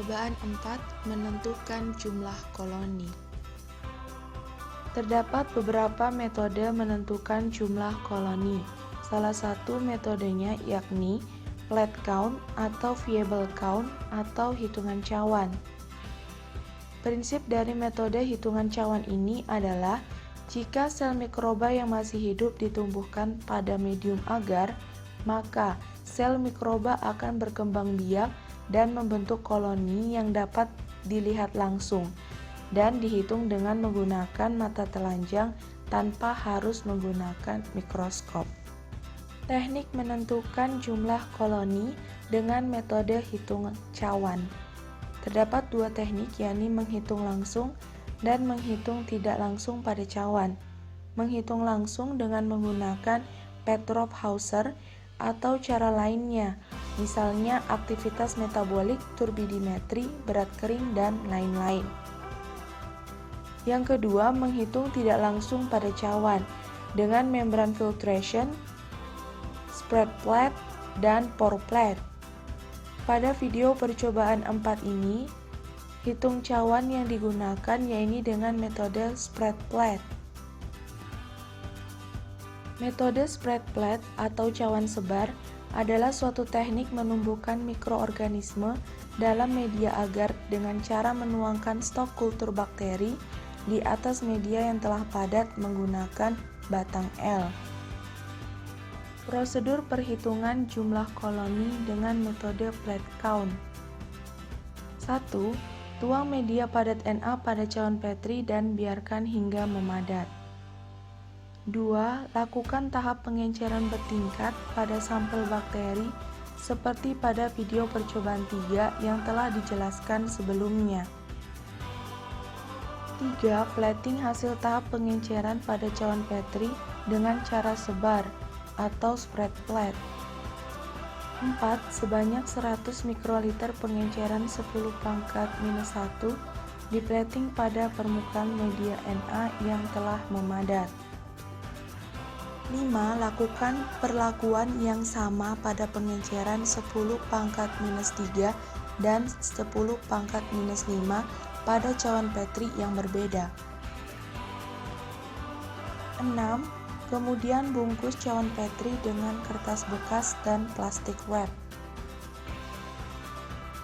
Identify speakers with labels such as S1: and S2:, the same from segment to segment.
S1: Percobaan 4 menentukan jumlah koloni. Terdapat beberapa metode menentukan jumlah koloni. Salah satu metodenya yakni flat count atau variable count atau hitungan cawan. Prinsip dari metode hitungan cawan ini adalah jika sel mikroba yang masih hidup ditumbuhkan pada medium agar, maka sel mikroba akan berkembang biak dan membentuk koloni yang dapat dilihat langsung dan dihitung dengan menggunakan mata telanjang tanpa harus menggunakan mikroskop. Teknik menentukan jumlah koloni dengan metode hitung cawan. Terdapat dua teknik, yakni menghitung langsung dan menghitung tidak langsung pada cawan. Menghitung langsung dengan menggunakan Petrov-Hausser atau cara lainnya, misalnya aktivitas metabolik, turbidimetri, berat kering, dan lain-lain. Yang kedua, menghitung tidak langsung pada cawan dengan membran filtration, spread plate, dan pour plate. Pada video percobaan 4 ini, hitung cawan yang digunakan yaitu dengan metode spread plate. Metode spread plate atau cawan sebar adalah suatu teknik menumbuhkan mikroorganisme dalam media agar dengan cara menuangkan stok kultur bakteri di atas media yang telah padat menggunakan batang L. Prosedur perhitungan jumlah koloni dengan metode plate count. 1. Tuang media padat Na pada cawan Petri dan biarkan hingga memadat. 2. Lakukan tahap pengenceran bertingkat pada sampel bakteri seperti pada video percobaan 3 yang telah dijelaskan sebelumnya. 3. Plating hasil tahap pengenceran pada cawan Petri dengan cara sebar atau spread plate. 4. Sebanyak 100 mikroliter pengenceran 10⁻⁻⁻⁰ di plating pada permukaan media Na yang telah memadat. 5. Lakukan perlakuan yang sama pada pengenceran 10⁻⁻³ dan 10⁻⁻⁵ pada cawan Petri yang berbeda. 6. Kemudian bungkus cawan Petri dengan kertas bekas dan plastik wrap.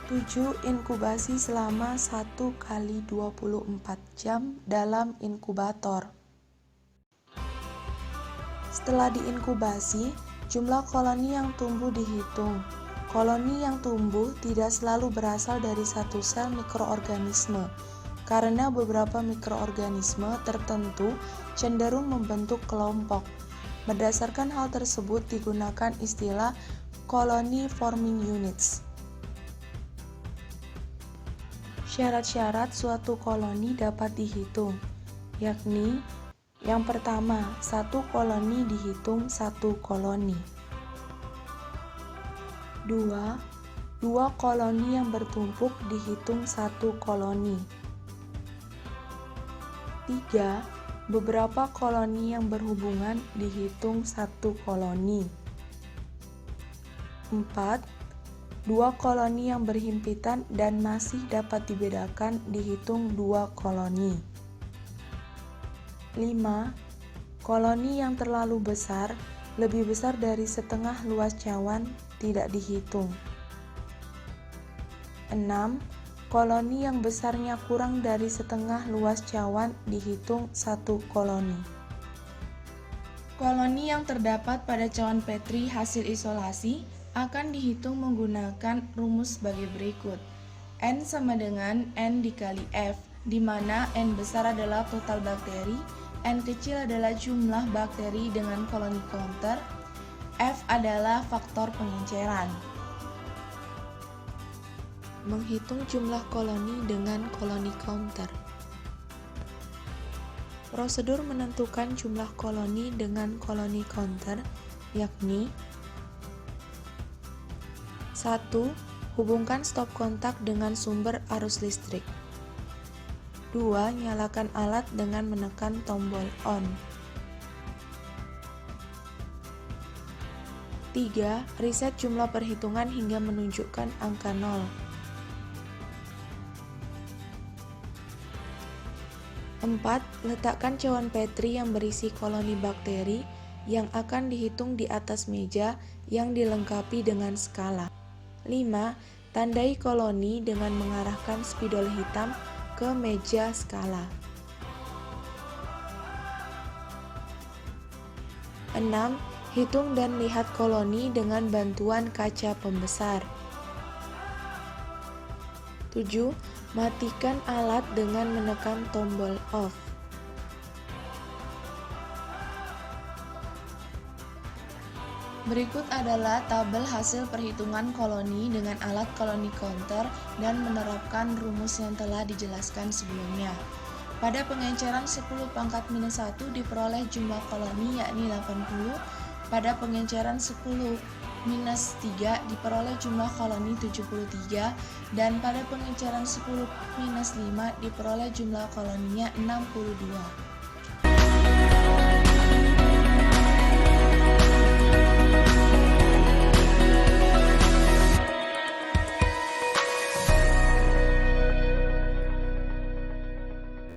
S1: 7. Inkubasi selama 1 kali 24 jam dalam inkubator. Setelah diinkubasi, jumlah koloni yang tumbuh dihitung. Koloni yang tumbuh tidak selalu berasal dari satu sel mikroorganisme, karena beberapa mikroorganisme tertentu cenderung membentuk kelompok. Berdasarkan hal tersebut digunakan istilah colony forming units. Syarat-syarat suatu koloni dapat dihitung, yakni yang pertama, satu koloni dihitung satu koloni. 2. Dua koloni yang bertumpuk dihitung satu koloni. 3. Beberapa koloni yang berhubungan dihitung satu koloni. 4. Dua koloni yang berhimpitan dan masih dapat dibedakan dihitung dua koloni. 5. Koloni yang terlalu besar, lebih besar dari setengah luas cawan, tidak dihitung. 6. Koloni yang besarnya kurang dari setengah luas cawan dihitung satu koloni. Koloni yang terdapat pada cawan Petri hasil isolasi akan dihitung menggunakan rumus sebagai berikut. N sama dengan N dikali F, di mana N besar adalah total bakteri, N kecil adalah jumlah bakteri dengan koloni counter, F adalah faktor pengenceran. Menghitung jumlah koloni dengan koloni counter. Prosedur menentukan jumlah koloni dengan koloni counter yakni 1. Hubungkan stop kontak dengan sumber arus listrik. 2. Nyalakan alat dengan menekan tombol on. 3. Riset jumlah perhitungan hingga menunjukkan angka 0. 4. Letakkan cawan Petri yang berisi koloni bakteri yang akan dihitung di atas meja yang dilengkapi dengan skala. 5. Tandai koloni dengan mengarahkan spidol hitam ke meja skala. 6. Hitung dan lihat koloni dengan bantuan kaca pembesar. 7. Matikan alat dengan menekan tombol off. Berikut adalah tabel hasil perhitungan koloni dengan alat koloni counter dan menerapkan rumus yang telah dijelaskan sebelumnya. Pada pengenceran 10 pangkat minus 1 diperoleh jumlah koloni yakni 80. Pada pengenceran 10 minus 3 diperoleh jumlah koloni 73. Dan pada pengenceran 10 minus 5 diperoleh jumlah koloninya 62.